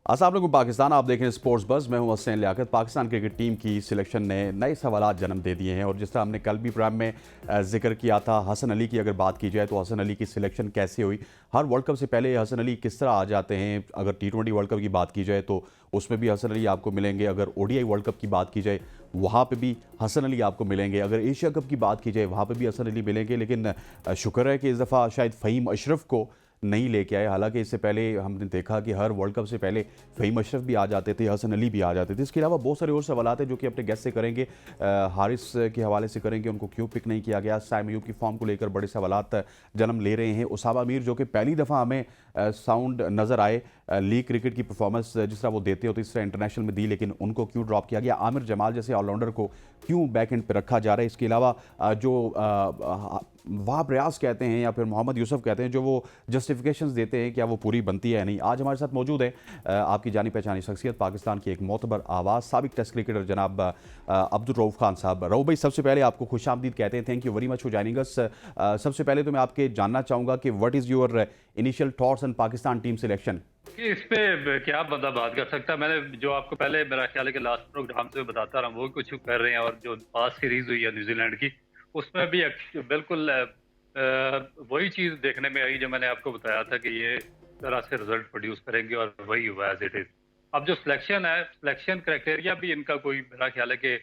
अस्सलाम वालेकुम पाकिस्तान, आप देख रहे हैं स्पोर्ट्स बज़। मैं हूं हसनैन लियाकत। पाकिस्तान क्रिकेट टीम की सिलेक्शन ने नए सवालात जन्म दे दिए हैं और जिस तरह हमने कल भी प्रोग्राम में जिक्र किया था, हसन अली की अगर बात की जाए तो हसन अली की सिलेक्शन कैसे हुई। हर वर्ल्ड कप से पहले हसन अली किस तरह आ जाते हैं। अगर T20 वर्ल्ड कप की बात की जाए तो उसमें भी हसन अली आपको मिलेंगे। अगर ODI वर्ल्ड कप की बात की जाए वहाँ पे भी हसन अली आपको मिलेंगे। अगर एशिया कप की बात की जाए वहाँ पे भी हसन अली मिलेंगे। लेकिन शुक्र है कि इस दफ़ा शायद फ़हीम अशरफ को नहीं लेके आए। हालांकि इससे पहले हमने देखा कि हर वर्ल्ड कप से पहले फ़हीम अशरफ भी आ जाते थे, हसन अली भी आ जाते थे। इसके अलावा बहुत सारे और सवाल हैं जो कि अपने गेस्ट से करेंगे। हारिस के हवाले से करेंगे, उनको क्यों पिक नहीं किया गया। साइम अयूब की फॉर्म को लेकर बड़े सवालात जन्म ले रहे हैं। उसामा मीर जो कि पहली दफ़ा हमें साउंड नज़र आए, लीग क्रिकेट की परफॉर्मेंस जिस तरह वो देते होते इस तरह इंटरनेशनल में दी, लेकिन उनको क्यों ड्रॉप किया गया। आमिर जमाल जैसे ऑलराउंडर को क्यों बैक एंड पर रखा जा रहा है। इसके अलावा जो वहाब रियाज कहते हैं या फिर मोहम्मद यूसुफ कहते हैं, जो वो जस्टिफिकेशंस देते हैं, क्या वो पूरी बनती है या नहीं। आज हमारे साथ मौजूद है आपकी जानी पहचानी शख्सियत, पाकिस्तान की एक मोतबर आवाज़, साबिक टेस्ट क्रिकेटर जनाब अब्दुल रऊफ खान साहब। रऊफ भाई, सबसे पहले आपको खुशामदीद कहते हैं। Thank you very much for joining us. सबसे पहले तो मैं आपके जानना चाहूँगा कि what is your initial thoughts on Pakistan team selection. कि इस पे क्या बंदा बात कर सकता है। मैंने जो आपको पहले मेरा ख्याल है कि लास्ट प्रोग्राम से बताता रहा, वो कुछ कर रहे हैं। और जो पास सीरीज हुई है न्यूजीलैंड की, उसमें भी बिल्कुल वही चीज देखने में आई जो मैंने आपको बताया था कि ये तरह से रिजल्ट प्रोड्यूस करेंगे, और वही हुआ एज इट इज। अब जो सिलेक्शन है, सिलेक्शन क्राइटेरिया भी इनका कोई मेरा ख्याल है कि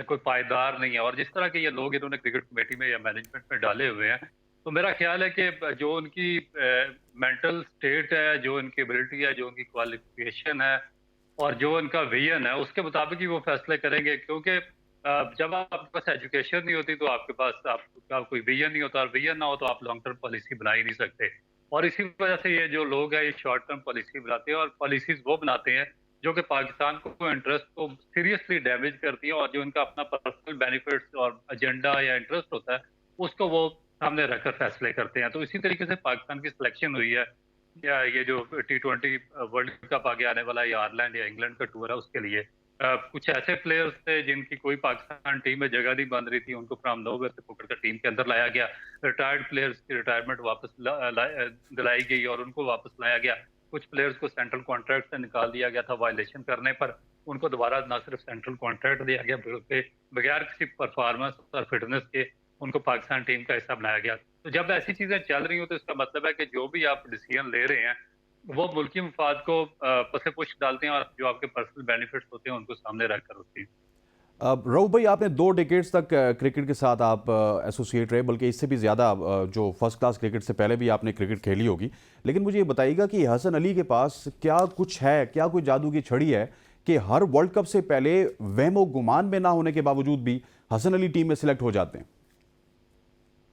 कोई पायदार नहीं है। और जिस तरह के ये लोग इन्होंने क्रिकेट कमेटी में या मैनेजमेंट में डाले हुए हैं, तो मेरा ख्याल है कि जो उनकी मेंटल स्टेट है, जो उनकी एबिलिटी है, जो उनकी क्वालिफिकेशन है, और जो उनका विजन है, उसके मुताबिक ही वो फैसले करेंगे। क्योंकि जब आपके पास एजुकेशन नहीं होती तो आपके पास आपका कोई विजन नहीं होता, और विजन ना हो तो आप लॉन्ग टर्म पॉलिसी बना ही नहीं सकते। और इसी वजह से ये जो लोग हैं, ये शॉर्ट टर्म पॉलिसी बनाते हैं, और पॉलिसीज वो बनाते हैं जो कि पाकिस्तान को इंटरेस्ट को सीरियसली डैमेज करती है, और जो उनका अपना पर्सनल बेनिफिट्स और एजेंडा या इंटरेस्ट होता है, उसको वो सामने रखकर फैसले करते हैं। तो इसी तरीके से पाकिस्तान की सिलेक्शन हुई है, या ये जो T20 वर्ल्ड कप आगे आने वाला है, या आयरलैंड या इंग्लैंड का टूर है, उसके लिए कुछ ऐसे प्लेयर्स थे जिनकी कोई पाकिस्तान टीम में जगह नहीं बन रही थी, उनको फ्रॉम नोवेयर से पकड़ कर टीम के अंदर लाया गया। रिटायर्ड प्लेयर्स की रिटायरमेंट वापस दिलाई गई और उनको वापस लाया गया। कुछ प्लेयर्स को सेंट्रल कॉन्ट्रैक्ट से निकाल दिया गया था वायलेशन करने पर, उनको दोबारा ना सिर्फ सेंट्रल कॉन्ट्रैक्ट दिया गया, बल्कि बगैर किसी परफॉर्मेंस और फिटनेस के उनको पाकिस्तान टीम का हिस्सा बनाया गया। तो जब ऐसी चीजें चल रही हो, तो इसका मतलब है कि जो भी आप डिसीजन ले रहे हैं, वो मुल्की मफाद को पसे पुश डालते हैं, और जो आपके पर्सनल बेनिफिट्स होते हैं उनको सामने रखकर होती है। रऊफ भाई, आपने 2 डिकेड्स तक क्रिकेट के साथ आप एसोसिएट रहे, बल्कि इससे भी ज़्यादा जो फर्स्ट क्लास क्रिकेट से पहले भी आपने क्रिकेट खेली होगी। लेकिन मुझे ये बताइएगा कि हसन अली के पास क्या कुछ है, क्या कोई जादू की छड़ी है कि हर वर्ल्ड कप से पहले वहमो गुमान में ना होने के बावजूद भी हसन अली टीम में सिलेक्ट हो जाते हैं।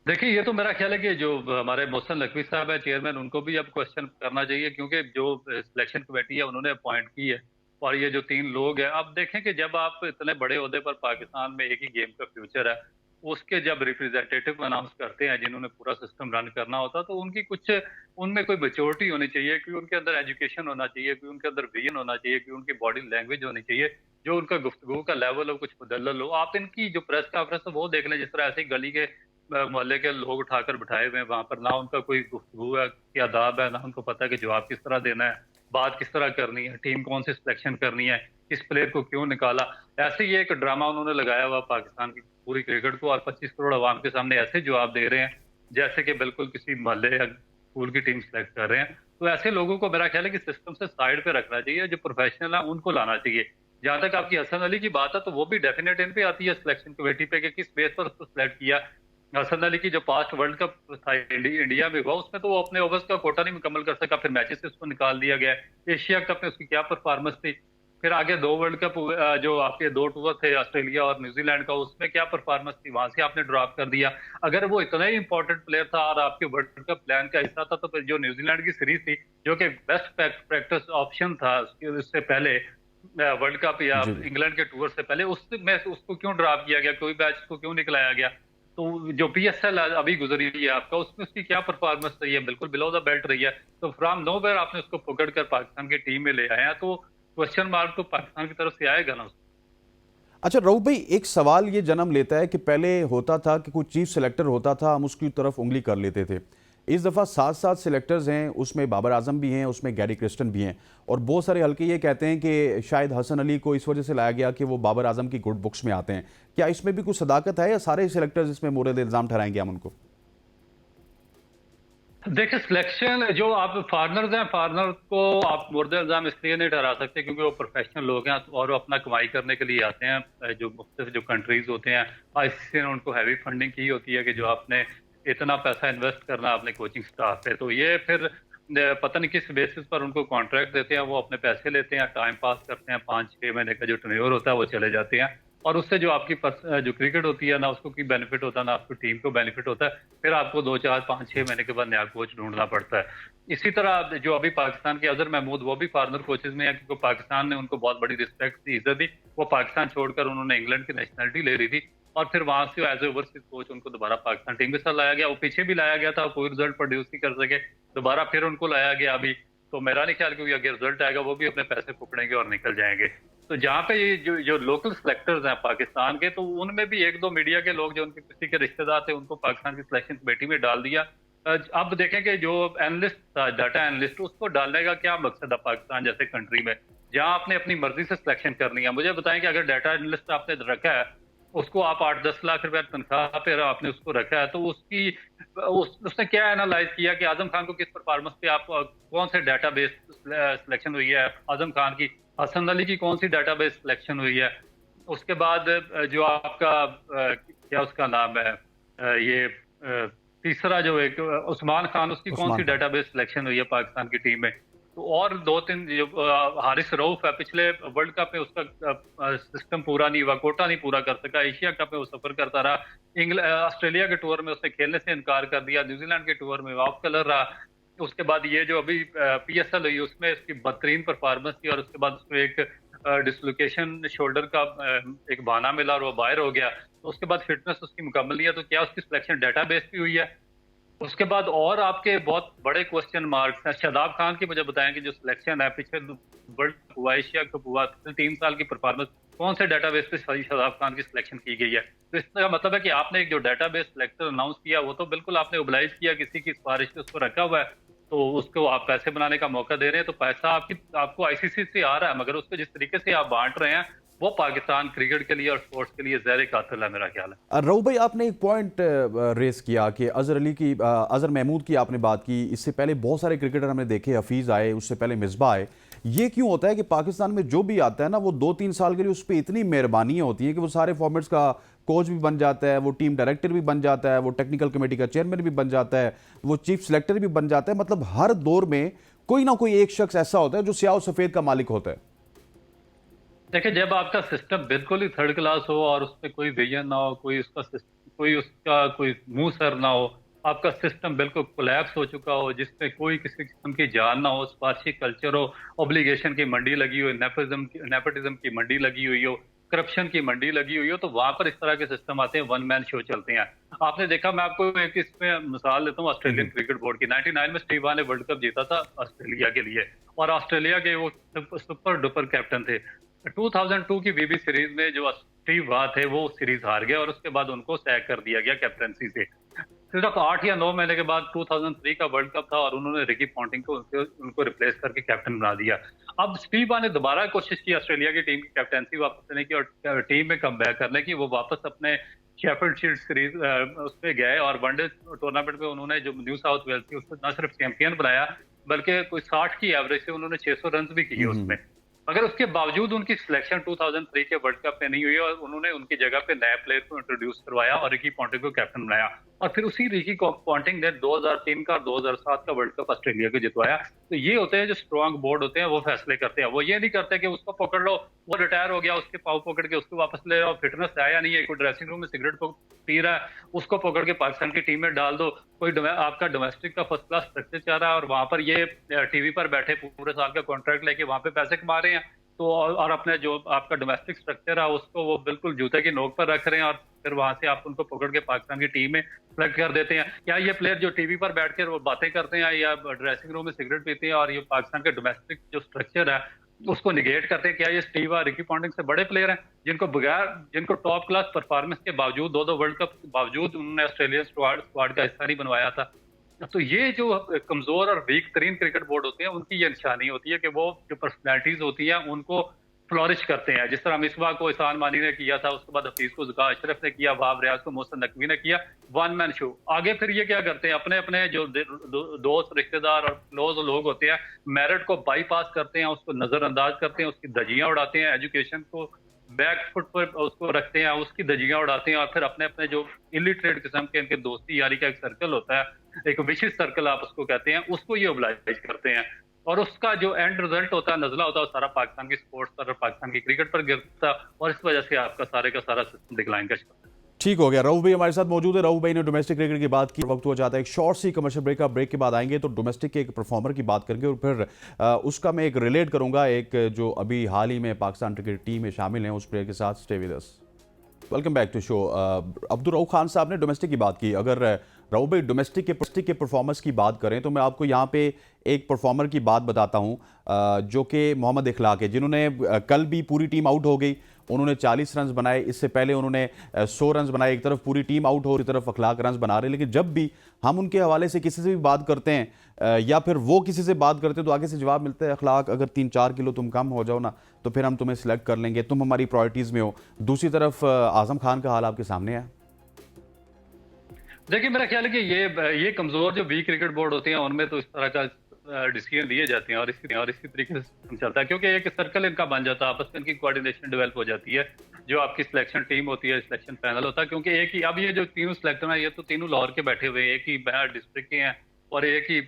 देखिए, ये तो मेरा ख्याल है कि जो हमारे मोहसिन नकवी साहब है चेयरमैन, उनको भी अब क्वेश्चन करना चाहिए, क्योंकि जो सिलेक्शन कमेटी है उन्होंने अपॉइंट की है, और ये जो 3 लोग हैं, अब देखें कि जब आप इतने बड़े ओहदे पर, पाकिस्तान में एक ही गेम का फ्यूचर है, उसके जब रिप्रेजेंटेटिव अनाउंस करते हैं जिन्होंने पूरा सिस्टम रन करना होता, तो उनकी कुछ उनमें कोई मेच्योरिटी होनी चाहिए, कि उनके अंदर एजुकेशन होना चाहिए, कि उनके अंदर विजन होना चाहिए, कि उनकी बॉडी लैंग्वेज होनी चाहिए, जो उनका गुफ्तगू का लेवल हो कुछ मुदल्लल हो। आप इनकी जो प्रेस कॉन्फ्रेंस है वो देख लें, जिस तरह ऐसे ही गली के मोहल्ले के लोग उठाकर बिठाए हुए हैं वहां पर, ना उनका कोई गुफ्तगू है कि आदाब है, ना उनको पता है कि जवाब किस तरह देना है, बात किस तरह करनी है, टीम कौन सी सिलेक्शन करनी है, किस प्लेयर को क्यों निकाला। ऐसे ही एक ड्रामा उन्होंने लगाया हुआ पाकिस्तान की पूरी क्रिकेट को, और 25 करोड़ आवाम के सामने ऐसे जवाब दे रहे हैं जैसे कि बिल्कुल किसी मोहल्ले या स्कूल की टीम सेलेक्ट कर रहे हैं। तो ऐसे लोगों को मेरा ख्याल है कि सिस्टम से साइड पे रखना चाहिए, जो प्रोफेशनल है उनको लाना चाहिए। जहां तक आपकी हसन अली की बात है, तो वो भी डेफिनेट इन पे आती है सिलेक्शन कमेटी पे, कि किस बेस पर उसको सिलेक्ट किया। हसन अली की जो पास्ट वर्ल्ड कप था इंडिया में हुआ, उसमें तो वो अपने ओवर्स का कोटा नहीं मुकम्मल कर सका, फिर मैचेस से उसको निकाल दिया गया। एशिया कप में उसकी क्या परफॉर्मेंस थी, फिर आगे 2 वर्ल्ड कप जो आपके 2 टूर थे ऑस्ट्रेलिया और न्यूजीलैंड का, उसमें क्या परफॉर्मेंस थी, वहां से आपने ड्रॉप कर दिया। अगर वो इतना ही इंपॉर्टेंट प्लेयर था और आपके वर्ल्ड कप प्लान का हिस्सा था, तो फिर जो न्यूजीलैंड की सीरीज थी, जो कि बेस्ट प्रैक्टिस ऑप्शन था उससे पहले वर्ल्ड कप या जी जी। इंग्लैंड के टूर से पहले, उसमें उसको क्यों ड्रॉप किया गया, कोई मैच को क्यों निकलाया गया। तो जो PSL अभी गुजरी है आपका, उसमें उसकी क्या परफॉर्मेंस रही है, बिल्कुल बिलो द बेल्ट रही है। तो फ्रॉम नोवेयर आपने उसको पकड़ कर पाकिस्तान की टीम में ले आए हैं, तो क्वेश्चन मार्क तो पाकिस्तान की तरफ से आएगा ना। अच्छा रऊफ भाई, एक सवाल ये जन्म लेता है कि पहले होता था कि कोई चीफ सेलेक्टर होता था, हम उसकी तरफ उंगली कर लेते थे। इस दफ़ा 7 सिलेक्टर्स हैं, उसमें बाबर आजम भी हैं, उसमें गैरी क्रिस्टन भी हैं, और बहुत सारे हल्के ये कहते हैं कि शायद हसन अली को इस वजह से लाया गया कि वो बाबर आजम की गुड बुक्स में आते हैं। क्या इसमें भी कुछ सदाकत है या सारे सिलेक्टर्स इसमें मोरद इल्ज़ाम ठहराएंगे हम उनको? देखिए, सिलेक्शन जो आप फॉरनर्स हैं, फॉरनर को आप मुर्द इल्ज़ाम इसलिए नहीं ठहरा सकते क्योंकि वो प्रोफेशनल लोग हैं और वो अपना कमाई करने के लिए आते हैं। जो मुख्तलिफ जो कंट्रीज होते हैं, आईसीसी ने उनको हैवी फंडिंग की होती है कि जो आपने इतना पैसा इन्वेस्ट करना अपने कोचिंग स्टाफ पे, तो ये फिर पता नहीं किस बेसिस पर उनको कॉन्ट्रैक्ट देते हैं, वो अपने पैसे लेते हैं, टाइम पास करते हैं, 5-6 महीने का जो टर्नओवर होता है वो चले जाते हैं, और उससे जो आपकी जो क्रिकेट होती है ना उसको कोई बेनिफिट होता है ना आपकी टीम को बेनिफिट होता है। फिर आपको 2-4-5-6 महीने के बाद नया कोच ढूंढना पड़ता है। इसी तरह जो अभी पाकिस्तान के अजहर महमूद, वो भी फॉरनर कोचेज में है क्योंकि पाकिस्तान ने उनको बहुत बड़ी रिस्पेक्ट दी, इज्जत दी। वो पाकिस्तान छोड़कर उन्होंने इंग्लैंड की नेशनलिटी ले रही थी और फिर वहां से एज ए ओवरसीज कोच उनको दोबारा पाकिस्तान टीम के साथ लाया गया। वो पीछे भी लाया गया था, कोई रिजल्ट प्रोड्यूस नहीं कर सके, दोबारा फिर उनको लाया गया अभी। तो मेरा नहीं ख्याल कि अगर रिजल्ट आएगा वो भी अपने पैसे फूकड़ेंगे और निकल जाएंगे। तो जहाँ पे ये जो लोकल सेलेक्टर्स हैं पाकिस्तान के, तो उनमें भी 1-2 मीडिया के लोग जो उनके किसी के रिश्तेदार थे उनको पाकिस्तान की सिलेक्शन कमेटी में डाल दिया। अब देखें कि जो एनालिस्ट था, डाटा एनालिस्ट, उसको डालने का क्या मकसद है पाकिस्तान जैसे कंट्री में जहां आपने अपनी मर्जी से सिलेक्शन करनी है। मुझे बताएं कि अगर डाटा एनालिस्ट आपने रखा है, उसको आप 8-10 लाख रुपया तनख्वाह पे आपने उसको रखा है, तो उसने क्या एनालाइज किया कि आजम खान को किस परफॉर्मेंस पे आप कौन से डाटाबेस सिलेक्शन हुई है आजम खान की, हसन अली की कौन सी डाटाबेस सिलेक्शन हुई है, उसके बाद जो आपका क्या उसका नाम है, ये तीसरा जो एक उस्मान खान, उसकी कौन सी उस्मान खान। डाटाबेस सिलेक्शन हुई है पाकिस्तान की टीम में। तो और 2-3 जो हारिस रऊफ है, पिछले वर्ल्ड कप में उसका सिस्टम पूरा नहीं हुआ, कोटा नहीं पूरा कर सका, एशिया कप में वो सफर करता रहा, ऑस्ट्रेलिया के टूर में उसने खेलने से इनकार कर दिया, न्यूजीलैंड के टूर में ऑफ कलर रहा। उसके बाद ये जो अभी पीएसएल हुई उसमें इसकी बदतरीन परफॉर्मेंस थी और उसके बाद उसको एक डिसलोकेशन शोल्डर का एक बहाना मिला और वो बाहर हो गया। तो उसके बाद फिटनेस उसकी मुकम्मल नहीं है, तो क्या उसकी सिलेक्शन डाटाबेस भी हुई है? उसके बाद और आपके बहुत बड़े क्वेश्चन मार्क्स हैं। शादाब खान की मुझे बताएं कि जो सिलेक्शन है पिछले वर्ल्ड कप हुआ, एशिया कप हुआ, 3 साल की परफॉर्मेंस कौन से डाटाबेस पे शादाब खान की सिलेक्शन की गई है? तो इसका मतलब है कि आपने एक जो डाटाबेस सिलेक्टर अनाउंस किया वो तो बिल्कुल आपने ओबलाइज किया, किसी की सिफारिश से उसको रखा हुआ है, तो उसको आप पैसे बनाने का मौका दे रहे हैं, तो पैसा आपको आईसीसी से आ रहा है, मगर उसको जिस तरीके से आप बांट रहे हैं वो पाकिस्तान क्रिकेट के लिए और स्पोर्ट्स के लिए ज़हर कातिल है, मेरा ख्याल है। रऊफ भाई, आपने एक पॉइंट रेस किया कि अजहर महमूद की आपने बात की। इससे पहले बहुत सारे क्रिकेटर हमने देखे, हफीज़ आए, उससे पहले मिसबा आए। ये क्यों होता है कि पाकिस्तान में जो भी आता है ना, वो 2-3 साल के लिए उस पर इतनी मेहरबानियाँ होती हैं कि वो सारे फॉर्मेट्स का कोच भी बन जाता है, वो टीम डायरेक्टर भी बन जाता है, वो टेक्निकल कमेटी का चेयरमैन भी बन जाता है, वो चीफ सेलेक्टर भी बन जाता है। मतलब हर दौर में कोई ना कोई एक शख्स ऐसा होता है जो स्याह और सफ़ेद का मालिक होता है। देखिए, जब आपका सिस्टम बिल्कुल ही थर्ड क्लास हो और उस पर कोई विजन ना हो, कोई मुंह सर ना हो, आपका सिस्टम बिल्कुल कोलैप्स हो चुका हो, जिसमें कोई किसी किस्म की जान ना हो, स्पार्शी कल्चर हो, ऑब्लिगेशन की मंडी लगी हो, नेपोटिज्म की मंडी लगी हुई हो, करप्शन की मंडी लगी हुई हो, तो वहां पर इस तरह के सिस्टम आते हैं, वन मैन शो चलते हैं। आपने देखा, मैं आपको एक इसमें मिसाल देता हूँ ऑस्ट्रेलियन क्रिकेट बोर्ड की। 99 में स्टीव वॉ ने वर्ल्ड कप जीता था ऑस्ट्रेलिया के लिए और ऑस्ट्रेलिया के वो सुपर डुपर कैप्टन थे। 2002 की बीबी सीरीज में जो स्टीव वॉ थे वो सीरीज हार गए और उसके बाद उनको सैक कर दिया गया कैप्टनसी से। सिर्फ 8 या 9 महीने के बाद 2003 का वर्ल्ड कप था और उन्होंने रिकी पॉन्टिंग को उनको रिप्लेस करके कैप्टन बना दिया। अब स्टीव वॉ ने दोबारा कोशिश की ऑस्ट्रेलिया की टीम की कैप्टनसी वापस लेने की और टीम में कम बैक करने की। वो वापस अपने शेफील्ड शील्ड सीरीज उस पर गए और वनडे टूर्नामेंट में उन्होंने जो न्यू साउथ वेल्स थी उसको न सिर्फ चैंपियन बनाया बल्कि कोई 60 की एवरेज से उन्होंने 600 रन भी किए उसमें। मगर उसके बावजूद उनकी सिलेक्शन 2003 के वर्ल्ड कप में नहीं हुई और उन्होंने उनकी जगह पे नए प्लेयर को इंट्रोड्यूस करवाया और रिकी पॉन्टिंग को कैप्टन बनाया और फिर उसी रिकी पॉन्टिंग ने 2003 का और 2007 का वर्ल्ड कप ऑस्ट्रेलिया को जितवाया। तो ये होते हैं जो स्ट्रांग बोर्ड होते हैं, वो फैसले करते हैं। वो ये नहीं करते कि उसको पकड़ लो, वो रिटायर हो गया, उसके पाँव पकड़ के उसको वापस ले आओ, फिटनेस आया नहीं है, कोई ड्रेसिंग रूम में सिगरेट पी रहा है, उसको पकड़ के पाकिस्तान की टीम में डाल दो। कोई आपका डोमेस्टिक का फर्स्ट क्लास स्ट्रक्चर चल रहा है और वहां पर ये टीवी पर बैठे पूरे साल का कॉन्ट्रैक्ट लेके वहां पे पैसे कमा रहे हैं। तो और अपने जो आपका डोमेस्टिक स्ट्रक्चर है उसको वो बिल्कुल जूते की नोक पर रख रहे हैं और फिर वहां से आप उनको पकड़ के पाकिस्तान की टीम में सेलेक्ट कर देते हैं। क्या ये प्लेयर जो टीवी पर बैठकर वो बातें करते हैं या ड्रेसिंग रूम में सिगरेट पीते हैं और ये पाकिस्तान के डोमेस्टिक जो स्ट्रक्चर है उसको निगेट करते हैं, क्या ये स्टीव और रिकी पॉन्टिंग से बड़े प्लेयर हैं जिनको टॉप क्लास परफॉर्मेंस के बावजूद 2-2 वर्ल्ड कप के बावजूद उन्होंने ऑस्ट्रेलियन स्क्वाड का हिस्सा नहीं बनवाया था? तो ये जो कमजोर और वीक तरीन क्रिकेट बोर्ड होते हैं, उनकी ये निशानी होती है कि वो जो पर्सनैलिटीज होती हैं उनको फ्लोरिश करते हैं। जिस तरह मिसबा को एहसान मानी ने किया था, उसके बाद हफीज को जुका अशरफ ने किया, वहाब रियाज को मोहसिन नकवी ने किया, वन मैन शो। आगे फिर ये क्या करते हैं, अपने अपने जो दोस्त रिश्तेदार और क्लोज लोग होते हैं, मेरिट को बाईपास करते हैं, उसको नजरअंदाज करते हैं, उसकी धज्जियां उड़ाते हैं, एजुकेशन को बैक फुट पर उसको रखते हैं, उसकी धज्जियां उड़ाते हैं, और फिर अपने अपने जो इलिटरेट किस्म के इनके दोस्ती यारी का एक सर्कल होता है, एक विशिष्ट सर्कल आप उसको कहते हैं, उसको ये ओबलाइज करते हैं। और उसका जो एंड रिजल्ट होता है, नजला होता है, वो सारा पाकिस्तान की स्पोर्ट्स पर और पाकिस्तान की क्रिकेट पर गिरता है, और इस वजह से आपका सारे का सारा सिस्टम डिक्लाइन का शिकार है। ठीक हो गया। रऊफ भाई हमारे साथ मौजूद है। रऊफ भाई ने डोमेस्टिक क्रिकेट की बात की, वक्त हुआ चाहता है एक शॉर्ट सी कमर्शियल ब्रेक का। ब्रेक के बाद आएंगे तो डोमेस्टिक के एक परफॉर्मर की बात करेंगे, और फिर उसका मैं एक रिलेट करूंगा एक जो अभी हाल ही में पाकिस्तान क्रिकेट टीम में शामिल हैं उस प्लेयर के साथ। Stay with us. Welcome back to show. Abdul Rauf Khan sahab ने डोमेस्टिक की बात की। अगर रऊफ भाई डोमेस्टिक के परफॉर्मेंस की बात करें तो मैं आपको यहाँ पे एक परफॉर्मर की बात बताता हूँ जो कि मोहम्मद इखलाक है, जिन्होंने कल भी पूरी टीम आउट हो गई, उन्होंने 40 रन बनाए। इससे पहले उन्होंने 100 रन बनाए। एक तरफ पूरी टीम आउट हो, दूसरी तरफ अखलाक रन बना रहे। लेकिन जब भी हम उनके हवाले से किसी से भी बात करते हैं या फिर वो किसी से बात करते हैं तो आगे से जवाब मिलता है, अखलाक अगर 3-4 किलो तुम कम हो जाओ ना तो फिर हम तुम्हें सिलेक्ट कर लेंगे, तुम हमारी प्रायोरिटीज़ में हो। दूसरी तरफ आजम खान का हाल आपके सामने है। देखिए, मेरा ख्याल है कि ये कमजोर जो वीक क्रिकेट बोर्ड होते हैं उनमें तो इस तरह का डिसीजन लिए जाते हैं, और इसी तरीके से सिस्टम चलता है, क्योंकि एक सर्कल इनका बन जाता है, आपस में इनकी कोऑर्डिनेशन डेवलप हो जाती है। जो आपकी सिलेक्शन टीम होती है, सिलेक्शन पैनल होता है, क्योंकि एक ही अब ये जो तीनों सिलेक्टर हैं, ये तो तीनों लाहौर के बैठे हुए हैं, एक ही डिस्ट्रिक्ट के हैं और एक ही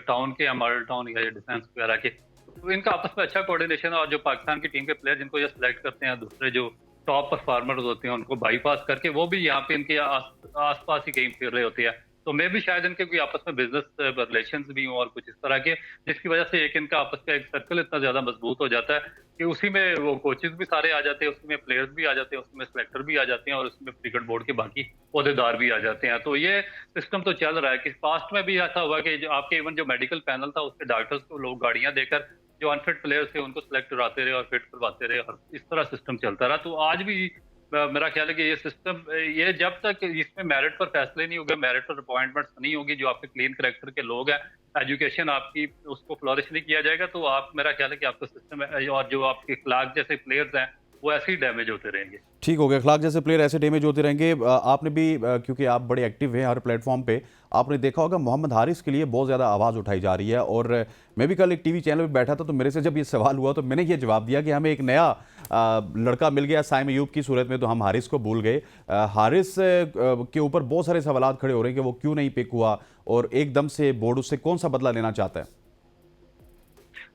टाउन के, मॉडल टाउन या डिफेंस वगैरह के। तो इनका आपस में अच्छा कोऑर्डिनेशन है, और जो पाकिस्तान की टीम के प्लेयर जिनको ये सिलेक्ट करते हैं, दूसरे जो टॉप परफॉर्मर्स होते हैं उनको बाईपास करके वो भी यहाँ पे इनके आसपास ही कहीं फिर रहे होते हैं। तो मे भी शायद इनके कोई आपस में बिजनेस रिलेशंस भी हों और कुछ इस तरह के, जिसकी वजह से एक इनका आपस का एक सर्कल इतना ज्यादा मजबूत हो जाता है कि उसी में वो कोचेस भी सारे आ जाते हैं, उसी में प्लेयर्स भी आ जाते हैं, उसमें सिलेक्टर भी आ जाते हैं, और उसमें क्रिकेट बोर्ड के बाकी अहदेदार भी आ जाते हैं। तो ये सिस्टम तो चल रहा है कि पास्ट में भी ऐसा हुआ कि जो आपके इवन जो मेडिकल पैनल था उसके डॉक्टर्स को लोग गाड़ियां देकर जो अनफिट प्लेयर्स थे उनको सिलेक्ट कराते रहे और फिट करवाते रहे, और इस तरह सिस्टम चलता रहा। तो आज भी मेरा ख्याल है कि ये सिस्टम, ये जब तक इसमें मेरिट पर फैसले नहीं होंगे, मेरिट पर अपॉइंटमेंट्स नहीं होगी, जो आपके क्लीन करेक्टर के लोग हैं, एजुकेशन आपकी उसको फ्लोरिश नहीं किया जाएगा, तो आप, मेरा ख्याल है कि आपका सिस्टम और जो आपके क्लार्क जैसे प्लेयर्स हैं वो ऐसे ही डैमेज होते रहेंगे। ठीक हो गया। अखलाक जैसे प्लेयर ऐसे डैमेज होते रहेंगे। आपने भी क्योंकि आप बड़े एक्टिव हैं हर प्लेटफॉर्म पे, आपने देखा होगा मोहम्मद हारिस के लिए बहुत ज़्यादा आवाज़ उठाई जा रही है। और मैं भी कल एक टीवी चैनल पे बैठा था तो मेरे से जब ये सवाल हुआ तो मैंने ये जवाब दिया कि हमें एक नया लड़का मिल गया साइम अयूब की सूरत में, तो हम हारिस को भूल गए। हारिस के ऊपर बहुत सारे सवाल खड़े हो रहे हैं कि वो क्यों नहीं पिक हुआ और एकदम से बोर्ड उससे कौन सा बदला लेना चाहता है।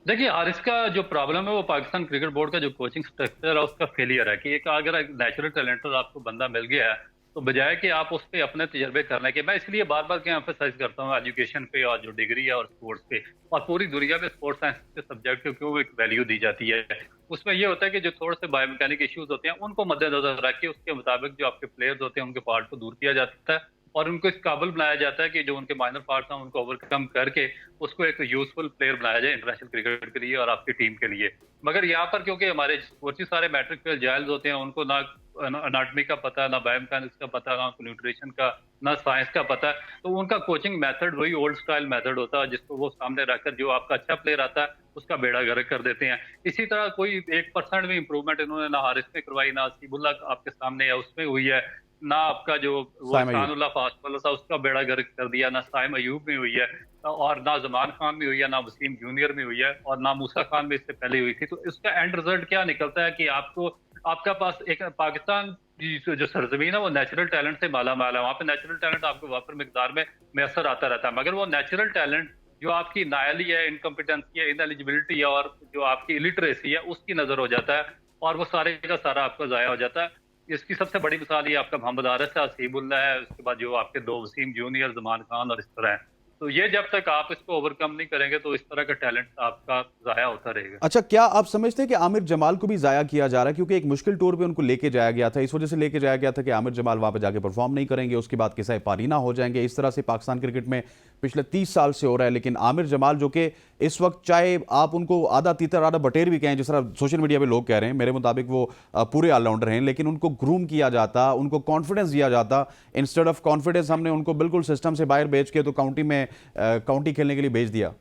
देखिए, हारिस का जो प्रॉब्लम है वो पाकिस्तान क्रिकेट बोर्ड का जो कोचिंग स्ट्रक्चर है उसका फेलियर है, कि एक अगर एक नेचुरल टैलेंटेड आपको बंदा मिल गया है तो बजाय कि आप उस पर अपने तजर्बे करने के, मैं इसलिए बार बार क्या एम्फेसाइज करता हूँ एजुकेशन पे और जो डिग्री है और स्पोर्ट्स पे, और पूरी दुनिया में स्पोर्ट्स साइंस के सब्जेक्ट को क्यों एक वैल्यू दी जाती है। उसमें ये होता है कि जो थोड़े से बायोमैकेनिक इश्यूज होते हैं उनको मद्देनजर रख के उसके मुताबिक जो आपके प्लेयर्स होते हैं उनके पार्ट को दूर किया जाता है, और उनको इस काबिल बनाया जाता है कि जो उनके माइनर पार्ट्स हैं उनको ओवरकम करके उसको एक यूजफुल प्लेयर बनाया जाए इंटरनेशनल क्रिकेट के लिए और आपकी टीम के लिए। मगर यहाँ पर क्योंकि हमारे कोचेस सारे मैट्रिक फेल जायल्स होते हैं, उनको ना अनाटमी का पता, ना बायोमैकेनिक्स का पता, ना न्यूट्रिशन का, ना साइंस का पता, तो उनका कोचिंग मेथड वही ओल्ड स्टाइल मेथड होता है जिसको वो सामने रखकर जो आपका अच्छा प्लेयर आता है उसका बेड़ा गर्क कर देते हैं। इसी तरह कोई 1% भी इंप्रूवमेंट इन्होंने ना हारिस में करवाई, ना सीबुल्ला आपके सामने है उसमें हुई है, ना आपका जो वो शानुल्लाह फास्ट बॉलर था उसका बेड़ा गर्क कर दिया, ना साइम अयूब में हुई है, और ना जमान खान में हुई है, ना वसीम जूनियर में हुई है, और ना मूसा खान में इससे पहले हुई थी। तो इसका एंड रिजल्ट क्या निकलता है कि आपको, आपका पास एक पाकिस्तान की जो सरजमीन है वो नेचुरल टैलेंट से माला माल है, वहाँ पे नेचुरल टैलेंट आपको वापर मिकदार में मैसर आता रहता है, मगर वो नेचुरल टैलेंट जो आपकी नायली है, इनकम्पिटेंसी है, इनएलिजिबिलिटी है, और जो आपकी इलिटरेसी है उसकी नजर हो जाता है, और वो सारे का सारा आपका जाया हो जाता है। इसकी सबसे बड़ी मिसाल ये आपका मोहम्मद आरिस है, हसीबुल्लाह है, उसके बाद जो आपके दो वसीम जूनियर, जमान खान और इस तरह है। तो ये जब तक आप इसको ओवरकम नहीं करेंगे तो इस तरह का टैलेंट आपका जाया होता रहेगा। अच्छा, क्या आप समझते हैं कि आमिर जमाल को भी जाया किया जा रहा है, क्योंकि एक मुश्किल टूर पे उनको लेके जाया गया था, इस वजह से लेके जाया गया था कि आमिर जमाल वहां पे जाके परफॉर्म नहीं करेंगे, उसके बाद किस्सा पारी ना हो जाएंगे। इस तरह से पाकिस्तान क्रिकेट में पिछले 30 साल से हो रहा है, लेकिन आमिर जमाल जो कि इस वक्त चाहे आप उनको आधा तीतर आधा बटेर भी कहें, जिस तरह सोशल मीडिया पे लोग कह रहे हैं, मेरे मुताबिक वो पूरे ऑलराउंडर हैं, लेकिन उनको ग्रूम किया जाता, उनको कॉन्फिडेंस दिया जाता। इंस्टेड ऑफ कॉन्फिडेंस हमने उनको बिल्कुल सिस्टम से बाहर भेज के तो काउंटी खेलने के लिए भेज दिया।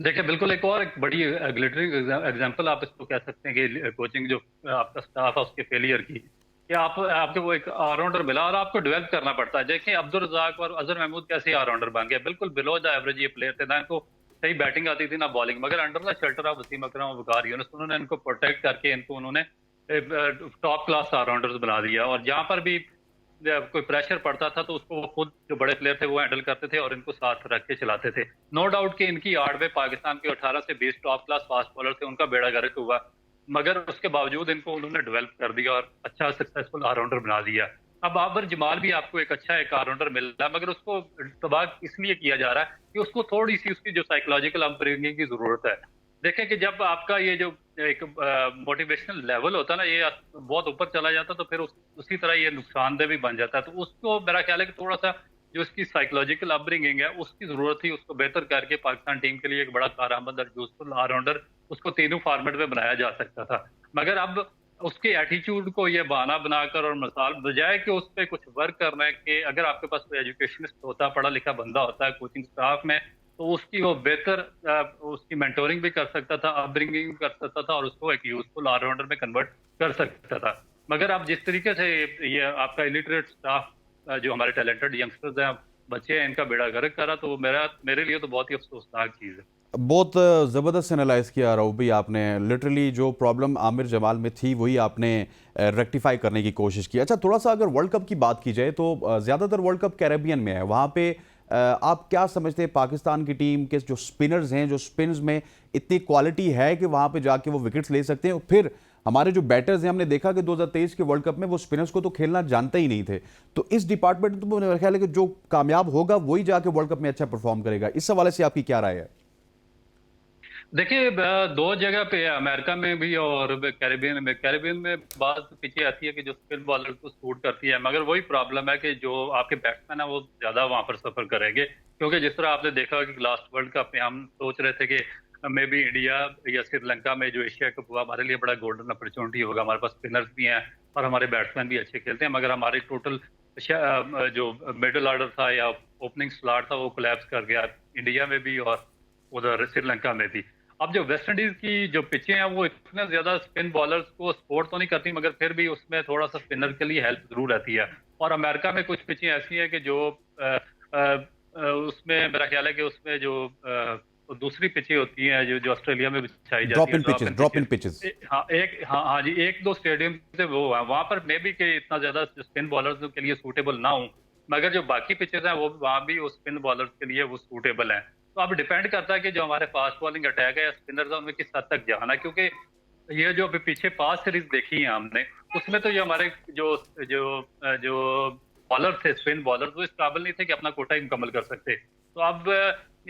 देखिए बिल्कुल एक बड़ी ग्लिटरिंग एग्जांपल आप इसको कह सकते हैं कि कोचिंग जो आपका स्टाफ है उसके फेलियर की, कि आपको वो एक ऑलराउंडर मिला और आपको डेवलप करना पड़ता है। देखिए अब्दुल रज़ाक और अजहर महमूद कैसे ऑलराउंडर बन गए, बिल्कुल बिलो द एवरेज ये प्लेयर थे, ना इनको सही बैटिंग आती थी ना बॉलिंग, मगर under the shelter of Wasim Akram और वकार यूनुस उन्होंने इनको प्रोटेक्ट करके इनको उन्होंने टॉप क्लास ऑलराउंडर्स बना दिया। और जहां पर भी कोई प्रेशर पड़ता था तो उसको वो खुद जो बड़े प्लेयर थे वो हैंडल करते थे और इनको साथ रख के चलाते थे। नो डाउट कि इनकी आड़ में पाकिस्तान के 18 से 20 टॉप क्लास फास्ट बॉलर थे, उनका बेड़ा गर्क हुआ, मगर उसके बावजूद इनको उन्होंने डेवलप कर दिया और अच्छा सक्सेसफुल ऑलराउंडर बना दिया। अब बाबर जमाल भी आपको एक अच्छा एक ऑलराउंडर मिल रहा है, मगर उसको तबाह इसलिए किया जा रहा है कि उसको थोड़ी सी उसकी जो साइकोलॉजिकल अपब्रिंगिंग की जरूरत है। देखें कि जब आपका ये जो एक मोटिवेशनल लेवल होता है ना, ये बहुत ऊपर चला जाता है तो फिर उसी तरह ये नुकसानदेह भी बन जाता है। तो उसको मेरा ख्याल है कि थोड़ा सा जो उसकी साइकोलॉजिकल अपब्रिंगिंग है उसकी जरूरत थी, उसको बेहतर करके पाकिस्तान टीम के लिए एक बड़ा कारआमद और यूजफुल ऑलराउंडर उसको तीनों फॉर्मेट में बनाया जा सकता था। मगर अब उसके एटीट्यूड को ये बहाना बनाकर और मिसाल बजाय कि उस पर कुछ वर्क करने के, अगर आपके पास कोई एजुकेशनिस्ट होता, पढ़ा लिखा बंदा होता है कोचिंग स्टाफ में, तो उसकी वो बेहतर उसकी मेंटोरिंग भी कर सकता था, अपब्रिंगिंग भी कर सकता था और उसको एक यूजफुल ऑलराउंडर में कन्वर्ट कर सकता था। मगर अब जिस तरीके से ये आपका इलिटरेट स्टाफ जो हमारे टैलेंटेड यंगस्टर्स हैं, बच्चे हैं, इनका बेड़ा गर्क करा, तो मेरे लिए तो बहुत ही अफसोसनाक चीज़ है। बहुत ज़बरदस्त एनालाइज किया राउफ भाई आपने। लिटरली जो प्रॉब्लम आमिर जमाल में थी वही आपने रेक्टिफाई करने की कोशिश की। अच्छा, थोड़ा सा अगर वर्ल्ड कप की बात की जाए तो ज़्यादातर वर्ल्ड कप कैरेबियन में है, वहाँ पे आप क्या समझते हैं पाकिस्तान की टीम के जो स्पिनर्स हैं, जो स्पिन्स में इतनी क्वालिटी है कि वहाँ पे जाके वो विकेट्स ले सकते हैं? फिर हमारे जो बैटर्स हैं, हमने देखा कि 2023 के वर्ल्ड कप में वो स्पिनर्स को तो खेलना जानते ही नहीं थे। तो इस डिपार्टमेंट में तो मेरा ख्याल है कि जो कामयाब होगा वही जाके वर्ल्ड कप में अच्छा परफॉर्म करेगा। इस हवाले से आपकी क्या राय है? देखिए दो जगह पे है, अमेरिका में भी और कैरेबियन में बात पीछे आती है कि जो स्पिन बॉलर को सूट करती है, मगर वही प्रॉब्लम है कि जो आपके बैट्समैन है वो ज्यादा वहां पर सफर करेंगे, क्योंकि जिस तरह आपने देखा कि लास्ट वर्ल्ड कप में हम सोच रहे थे कि मे भी इंडिया या श्रीलंका में जो एशिया कप हुआ हमारे लिए बड़ा गोल्डन अपॉर्चुनिटी होगा, हमारे पास स्पिनर्स भी हैं और हमारे बैट्समैन भी अच्छे खेलते हैं, मगर हमारे टोटल जो मिडिल ऑर्डर था या ओपनिंग स्लॉट था वो कोलैप्स कर गया इंडिया में भी और उधर श्रीलंका में भी। अब जो वेस्ट इंडीज की जो पिचें हैं वो इतने ज्यादा स्पिन बॉलर्स को सपोर्ट तो नहीं करती, मगर फिर भी उसमें थोड़ा सा स्पिनर के लिए हेल्प जरूर रहती है। और अमेरिका में कुछ पिचें ऐसी हैं कि जो उसमें मेरा ख्याल है कि उसमें जो दूसरी पिचें होती हैं जो जो ऑस्ट्रेलिया में बिछाई जाती है, ड्रॉप इन पिचेस। हाँ जी, एक दो स्टेडियम से वो है वहां पर मे भी कि इतना ज्यादा स्पिन बॉलर्स के लिए सूटेबल ना हो, मगर जो बाकी पिचेस हैं वो वहां भी उस स्पिन बॉलर्स के लिए वो सूटेबल है। तो अब डिपेंड करता है कि जो हमारे फास्ट बॉलिंग अटैक है या स्पिनर्स है उनमें किस हद तक जाना है, क्योंकि ये जो अभी पीछे पास सीरीज देखी है हमने उसमें तो ये हमारे जो जो जो बॉलर थे, स्पिन बॉलर, वो इस काबिल नहीं थे कि अपना कोटा ही मुकम्मल कर सकते। तो अब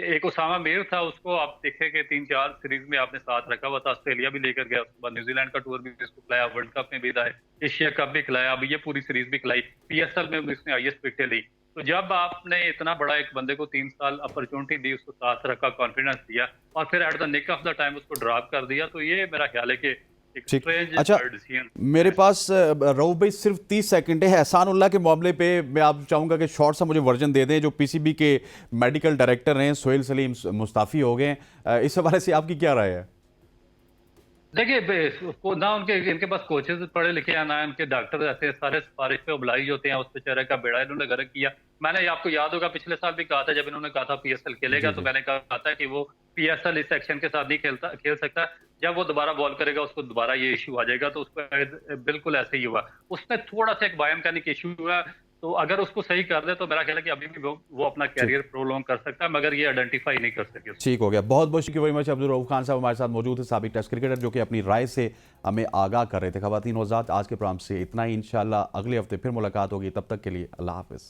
एक उसामा मीर था, उसको आप देखे कि 3-4 सीरीज में आपने साथ रखा हुआ था, ऑस्ट्रेलिया भी लेकर गया, उसके बाद न्यूजीलैंड का टूर भी इसको खिलाया, वर्ल्ड कप में भी था, एशिया कप भी खिलाया, अब ये पूरी सीरीज भी खिलाई, पीएसएल में भी इसने हाईएस्ट विकेटें ली। तो जब आपने इतना बड़ा एक बंदे को 3 साल अपॉर्चुनिटी दी, उसको साथ रखा, कॉन्फिडेंस दिया और फिर at the nick of the time उसको ड्रॉप कर दिया, तो ये मेरा ख्याल है कि एक ठीक। स्ट्रेंज अच्छा, डिसीजन। मेरे पास रऊफ भाई सिर्फ 30 सेकंड है। एहसानुल्लाह के मामले पे मैं आप चाहूंगा कि शॉर्ट सा मुझे वर्जन दे दें। जो पीसीबी के मेडिकल डायरेक्टर हैं सोहेल सलीम मुस्ताफी हो गए, इस हवाले से आपकी क्या राय है? देखिए उसको ना उनके इनके पास कोचेस पढ़े लिखे हैं ना इनके डॉक्टर रहते हैं, सारे सिफारिश पे oblige होते हैं, उस बेचारे का बेड़ा इन्होंने गर्क किया। मैंने आपको याद होगा पिछले साल भी कहा था जब इन्होंने कहा था पीएसएल खेलेगा, तो मैंने कहा था कि वो पीएसएल इस एक्शन के साथ नहीं खेल सकता, जब वो दोबारा बॉल करेगा उसको दोबारा ये इशू आ जाएगा। तो उसको बिल्कुल ऐसे ही हुआ, उसमें थोड़ा सा एक बायोमैकेनिक इशू हुआ, तो अगर उसको सही कर दे तो मेरा ख्याल है कि अभी भी वो अपना कैरियर प्रोलॉन्ग कर सकता है, मगर ये आइडेंटिफाई नहीं कर सके। ठीक हो गया, बहुत बहुत शुक्रिया वेरी मच। अब्दुल रऊफ खान साहब हमारे साथ मौजूद थे, साबिक टेस्ट क्रिकेटर, जो कि अपनी राय से हमें आगाह कर रहे थे। ख़वातीन हज़रात, आज के प्रोग्राम से इतना ही। इंशाल्लाह अगले हफ्ते फिर मुलाकात होगी, तब तक के लिए अल्लाह हाफ़िज़।